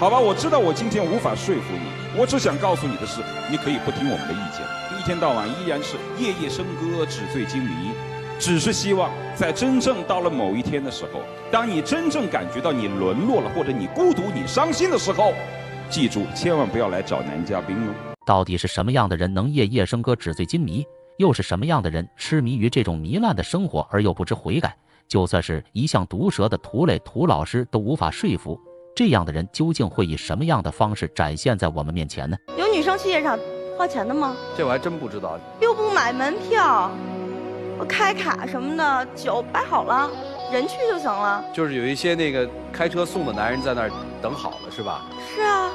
好吧，我知道我今天无法说服你，我只想告诉你的是，你可以不听我们的意见，一天到晚依然是夜夜笙歌，纸醉金迷。只是希望在真正到了某一天的时候，当你真正感觉到你沦落了，或者你孤独、你伤心的时候，记住，千万不要来找男嘉宾哦。到底是什么样的人能夜夜笙歌、纸醉金迷？又是什么样的人痴迷于这种糜烂的生活而又不知悔改？就算是一向毒舌的涂磊涂老师都无法说服，这样的人究竟会以什么样的方式展现在我们面前呢？有女生去夜场花钱的吗？这我还真不知道。又不买门票，我开卡什么的，酒摆好了，人去就行了。就是有一些那个开车送的男人在那儿等好了，是吧？是啊，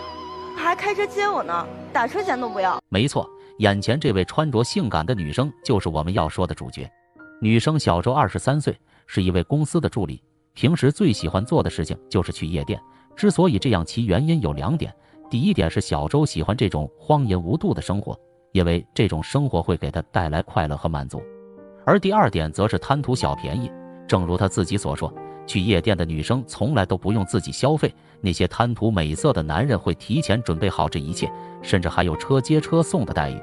还开车接我呢，打车钱都不要。没错，眼前这位穿着性感的女生就是我们要说的主角。女生小周23岁，是一位公司的助理，平时最喜欢做的事情就是去夜店。之所以这样，其原因有2点。第一点是小周喜欢这种荒淫无度的生活，因为这种生活会给她带来快乐和满足。而第2点则是贪图小便宜。正如她自己所说，去夜店的女生从来都不用自己消费，那些贪图美色的男人会提前准备好这一切，甚至还有车接车送的待遇。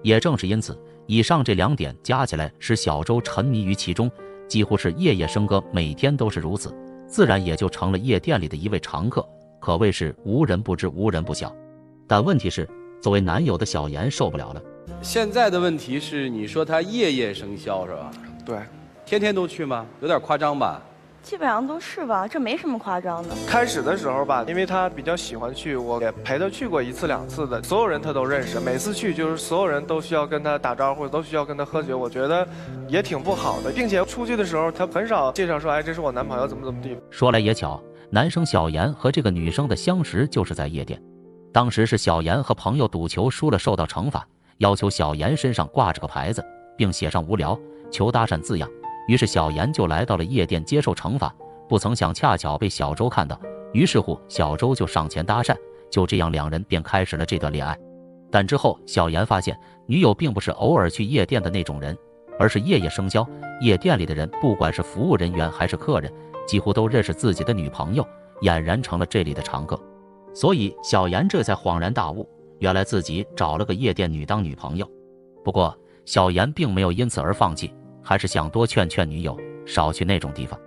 也正是因此，以上这2点加起来，使小周沉迷于其中，几乎是夜夜笙歌，每天都是如此，自然也就成了夜店里的一位常客，可谓是无人不知，无人不晓。但问题是，作为男友的小严受不了了。现在的问题是，你说他夜夜笙箫是吧？对，天天都去吗？有点夸张吧？基本上都是吧，这没什么夸张的。开始的时候吧，因为他比较喜欢去，我也陪他去过1次2次的，所有人他都认识，每次去就是所有人都需要跟他打招呼，都需要跟他喝酒，我觉得也挺不好的，并且出去的时候他很少介绍说，哎，这是我男朋友，怎么地。说来也巧，男生小严和这个女生的相识就是在夜店。当时是小严和朋友赌球输了，受到惩罚，要求小严身上挂着个牌子，并写上无聊求搭讪字样。于是小严就来到了夜店接受惩罚，不曾想恰巧被小周看到，于是乎小周就上前搭讪，就这样2人便开始了这段恋爱。但之后小严发现女友并不是偶尔去夜店的那种人，而是夜夜笙箫，夜店里的人不管是服务人员还是客人，几乎都认识自己的女朋友，俨然成了这里的常客。所以小严这才恍然大悟，原来自己找了个夜店女当女朋友。不过小严并没有因此而放弃，还是想多劝劝女友少去那种地方。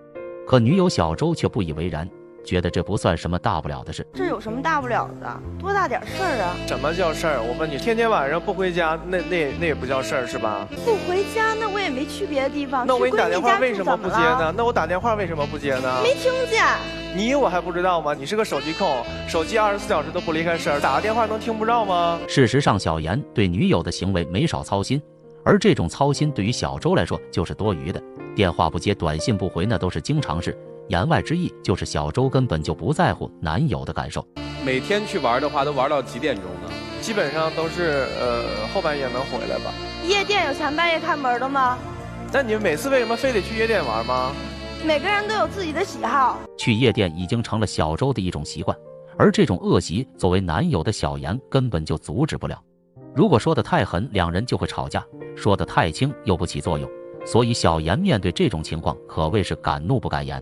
可女友小周却不以为然，觉得这不算什么大不了的事。这有什么大不了的？多大点事儿啊？什么叫事儿？我问你，天天晚上不回家，那也不叫事儿是吧？不回家，那我也没去别的地方。那我给你打电话为什么不接呢？那我打电话为什么不接呢？没听见。你我还不知道吗？你是个手机控，手机24小时都不离开身，打个电话能听不着吗？事实上，小严对女友的行为没少操心，而这种操心对于小周来说就是多余的。电话不接，短信不回，那都是经常事。言外之意就是小周根本就不在乎男友的感受。每天去玩的话，都玩到几点钟呢？基本上都是后半夜能回来吧。夜店有前半夜开门的吗？那你们每次为什么非得去夜店玩吗？每个人都有自己的喜好。去夜店已经成了小周的一种习惯，而这种恶习作为男友的小严根本就阻止不了。如果说得太狠，2人就会吵架；说得太轻又不起作用。所以小严面对这种情况可谓是敢怒不敢言。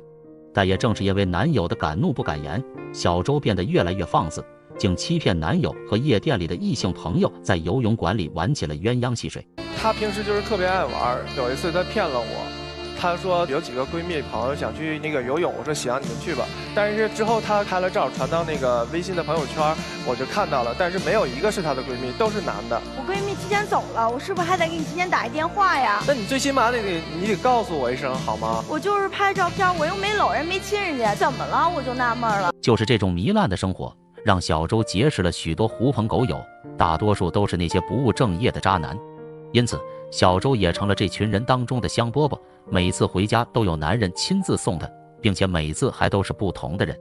但也正是因为男友的敢怒不敢言，小周变得越来越放肆，竟欺骗男友和夜店里的异性朋友在游泳馆里玩起了鸳鸯戏水。她平时就是特别爱玩，有一次她骗了我，她说有几个闺蜜朋友想去那个游泳，我说行，你们去吧。但是之后她拍了照传到那个微信的朋友圈，我就看到了，但是没有一个是她的闺蜜，都是男的。我闺蜜提前走了，我是不是还得给你提前打一电话呀？那你最起码你得告诉我一声好吗？我就是拍照片，我又没搂人没亲人家，怎么了？我就纳闷了。就是这种糜烂的生活，让小周结识了许多狐朋狗友，大多数都是那些不务正业的渣男。因此小周也成了这群人当中的香饽饽，每次回家都有男人亲自送她，并且每次还都是不同的人。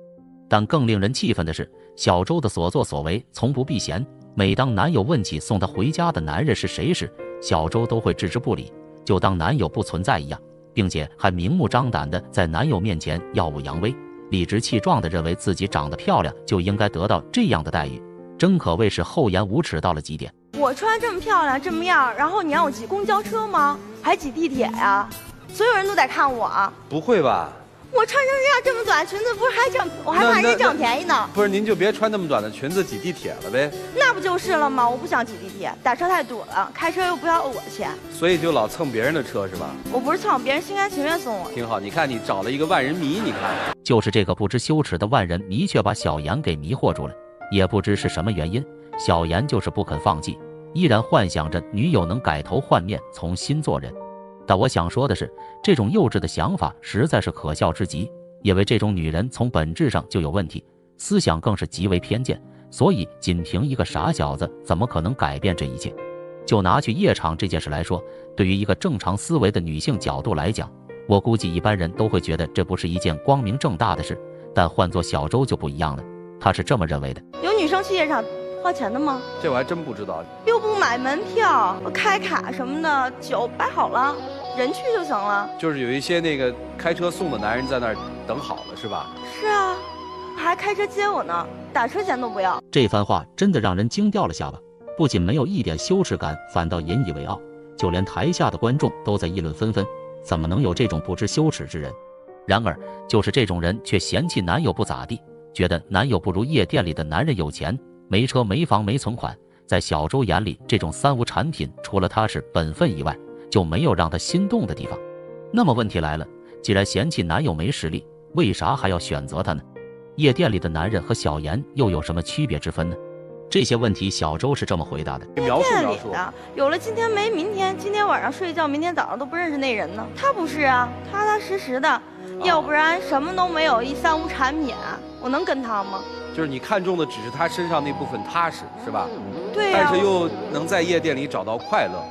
但更令人气愤的是，小周的所作所为从不避嫌，每当男友问起送她回家的男人是谁时，小周都会置之不理，就当男友不存在一样，并且还明目张胆地在男友面前耀武扬威，理直气壮地认为自己长得漂亮就应该得到这样的待遇，真可谓是厚颜无耻到了极点。我穿这么漂亮这么样，然后你让我挤公交车吗？还挤地铁呀？所有人都得看我啊？不会吧？我穿成这样这么短裙子，不是还占我还怕人占便宜呢？不是，您就别穿那么短的裙子挤地铁了呗。那不就是了吗？我不想挤地铁，打车太堵了，开车又不要我的钱，所以就老蹭别人的车是吧？我不是蹭，别人心甘情愿送我。挺好，你看你找了一个万人迷，你看，就是这个不知羞耻的万人迷，却把小妍给迷惑住了。也不知是什么原因，小妍就是不肯放弃，依然幻想着女友能改头换面，重新做人。但我想说的是，这种幼稚的想法实在是可笑之极，因为这种女人从本质上就有问题，思想更是极为偏见，所以仅凭一个傻小子怎么可能改变这一切？就拿去夜场这件事来说，对于一个正常思维的女性角度来讲，我估计一般人都会觉得这不是一件光明正大的事，但换做小周就不一样了，她是这么认为的。有女生去夜场花钱的吗？这我还真不知道。又不买门票，我开卡什么的，酒摆好了，人去就行了。就是有一些那个开车送的男人在那儿等好了是吧？是啊，还开车接我呢，打车钱都不要。这番话真的让人惊掉了下巴，不仅没有一点羞耻感，反倒引以为傲，就连台下的观众都在议论纷纷，怎么能有这种不知羞耻之人？然而就是这种人却嫌弃男友不咋地，觉得男友不如夜店里的男人有钱，没车没房没存款。在小周眼里，这种三无产品除了他是本分以外，就没有让他心动的地方。那么问题来了，既然嫌弃男友没实力，为啥还要选择他呢？夜店里的男人和小妍又有什么区别之分呢？这些问题小周是这么回答的：描述店描述。里的有了今天没明天，今天晚上睡觉，明天早上都不认识那人呢。他不是啊，踏踏实实的，要不然什么都没有，一三无产品，我能跟他吗？就是你看中的只是他身上那部分踏实，是吧？对呀、但是又能在夜店里找到快乐，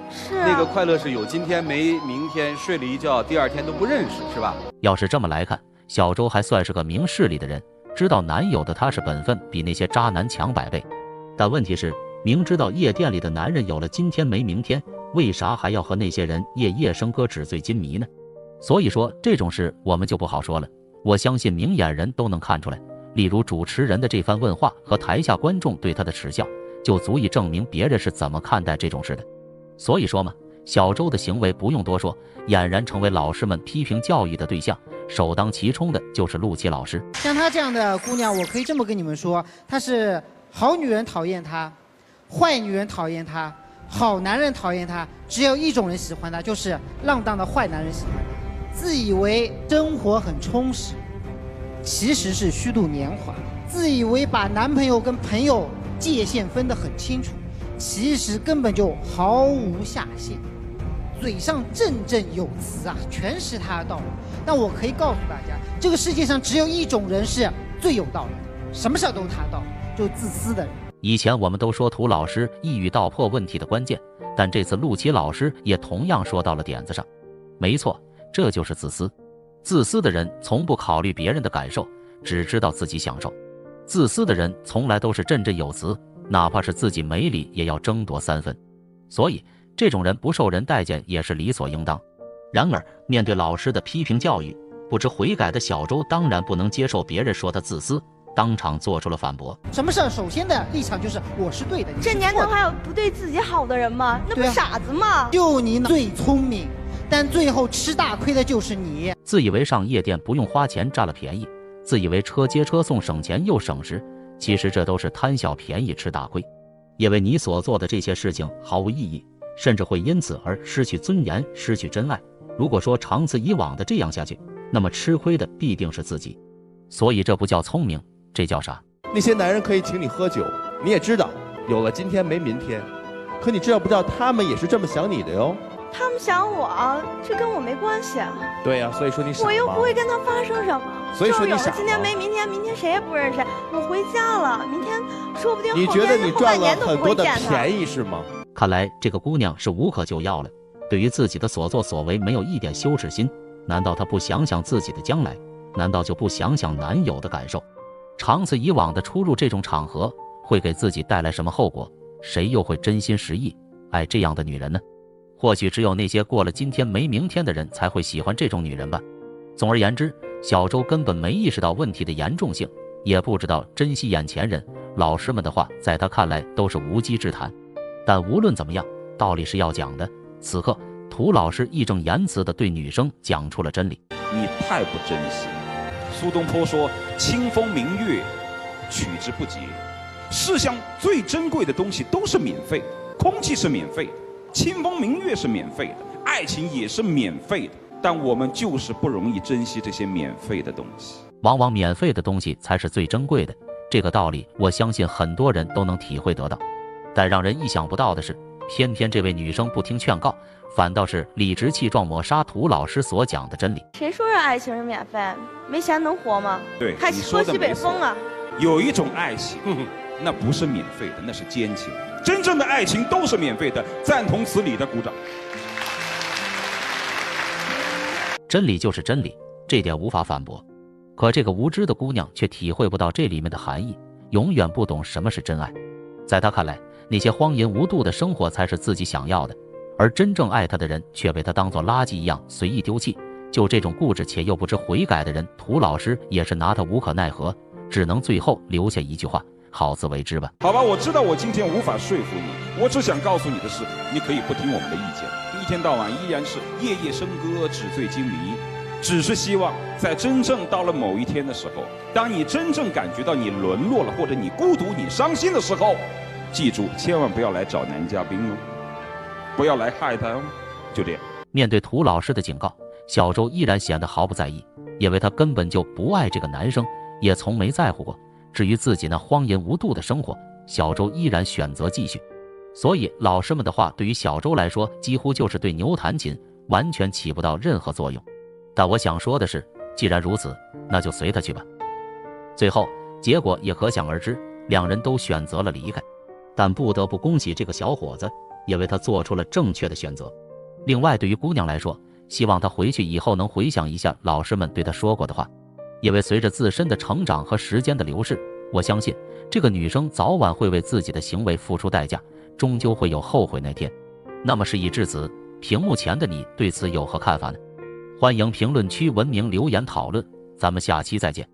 是啊，那个快乐是有今天没明天，睡了一觉第二天都不认识，是吧？要是这么来看，小周还算是个明事理的人，知道男友的踏实本分比那些渣男强100倍。但问题是，明知道夜店里的男人有了今天没明天，为啥还要和那些人夜夜笙歌纸醉金迷呢？所以说这种事我们就不好说了，我相信明眼人都能看出来。例如主持人的这番问话和台下观众对他的耻笑，就足以证明别人是怎么看待这种事的。所以说嘛，小周的行为不用多说，俨然成为老师们批评教育的对象，首当其冲的就是陆琪老师。像她这样的姑娘，我可以这么跟你们说，她是好女人讨厌她，坏女人讨厌她，好男人讨厌她，只有一种人喜欢她，就是浪荡的坏男人喜欢她。自以为生活很充实，其实是虚度年华；自以为把男朋友跟朋友界限分得很清楚，其实根本就毫无下限。嘴上振振有词啊，全是他的道理。但我可以告诉大家，这个世界上只有一种人是最有道理的，什么事都是他的道理，就是自私的人。以前我们都说涂老师一语道破问题的关键，但这次陆琪老师也同样说到了点子上。没错，这就是自私。自私的人从不考虑别人的感受，只知道自己享受。自私的人从来都是振振有词，哪怕是自己没理也要争夺3分。所以这种人不受人待见也是理所应当。然而面对老师的批评教育，不知悔改的小周当然不能接受别人说他自私，当场做出了反驳。什么事儿首先的立场就是我是对的，你是错的。这年头还有不对自己好的人吗？那不对啊傻子吗？就你最聪明，但最后吃大亏的就是你。自以为上夜店不用花钱占了便宜，自以为车接车送省钱又省时，其实这都是贪小便宜吃大亏。因为你所做的这些事情毫无意义，甚至会因此而失去尊严，失去真爱。如果说长此以往的这样下去，那么吃亏的必定是自己。所以这不叫聪明，这叫啥？那些男人可以请你喝酒，你也知道有了今天没明天，可你知道不知道他们也是这么想你的哟。他们想我，这跟我没关系啊。对呀、所以说你傻吗？我又不会跟他发生什么。所以说你傻吗就是有了今天没明天，明天谁也不认识。我回家了，明天说不定你觉得你后赚了半年都很多的不会见他。便宜是吗？看来这个姑娘是无可救药了，对于自己的所作所为没有一点羞耻心。难道她不想想自己的将来？难道就不想想男友的感受？长此以往的出入这种场合，会给自己带来什么后果？谁又会真心实意爱这样的女人呢？或许只有那些过了今天没明天的人才会喜欢这种女人吧。总而言之，小周根本没意识到问题的严重性，也不知道珍惜眼前人。老师们的话在他看来都是无稽之谈。但无论怎么样，道理是要讲的。此刻涂老师义正言辞地对女生讲出了真理。你太不珍惜了。苏东坡说：“清风明月，取之不竭。”世上最珍贵的东西都是免费的，空气是免费的，清风明月是免费的，爱情也是免费的。但我们就是不容易珍惜这些免费的东西。往往免费的东西才是最珍贵的，这个道理我相信很多人都能体会得到。但让人意想不到的是，偏偏这位女生不听劝告，反倒是理直气壮抹杀涂老师所讲的真理。谁说是爱情是免费？没钱能活吗？对，还说西北风啊！有一种爱情，那不是免费的，那是奸情。真正的爱情都是免费的，赞同此理的鼓掌。真理就是真理，这点无法反驳。可这个无知的姑娘却体会不到这里面的含义，永远不懂什么是真爱。在她看来，那些荒淫无度的生活才是自己想要的，而真正爱她的人却被她当作垃圾一样随意丢弃。就这种固执且又不知悔改的人，涂老师也是拿他无可奈何，只能最后留下一句话：好自为之吧。好吧，我知道我今天无法说服你，我只想告诉你的是，你可以不听我们的意见，一天到晚依然是夜夜笙歌，纸醉金迷。只是希望在真正到了某一天的时候，当你真正感觉到你沦落了，或者你孤独、你伤心的时候，记住千万不要来找男嘉宾哦，不要来害他哦。就这样。面对涂老师的警告，小周依然显得毫不在意，因为他根本就不爱这个男生，也从没在乎过。至于自己那荒淫无度的生活，小周依然选择继续。所以老师们的话对于小周来说几乎就是对牛弹琴，完全起不到任何作用。但我想说的是，既然如此，那就随他去吧。最后结果也可想而知，两人都选择了离开。但不得不恭喜这个小伙子，因为他做出了正确的选择。另外对于姑娘来说，希望她回去以后能回想一下老师们对她说过的话，因为随着自身的成长和时间的流逝，我相信这个女生早晚会为自己的行为付出代价，终究会有后悔那天。那么事已至此，屏幕前的你对此有何看法呢？欢迎评论区文明留言讨论，咱们下期再见。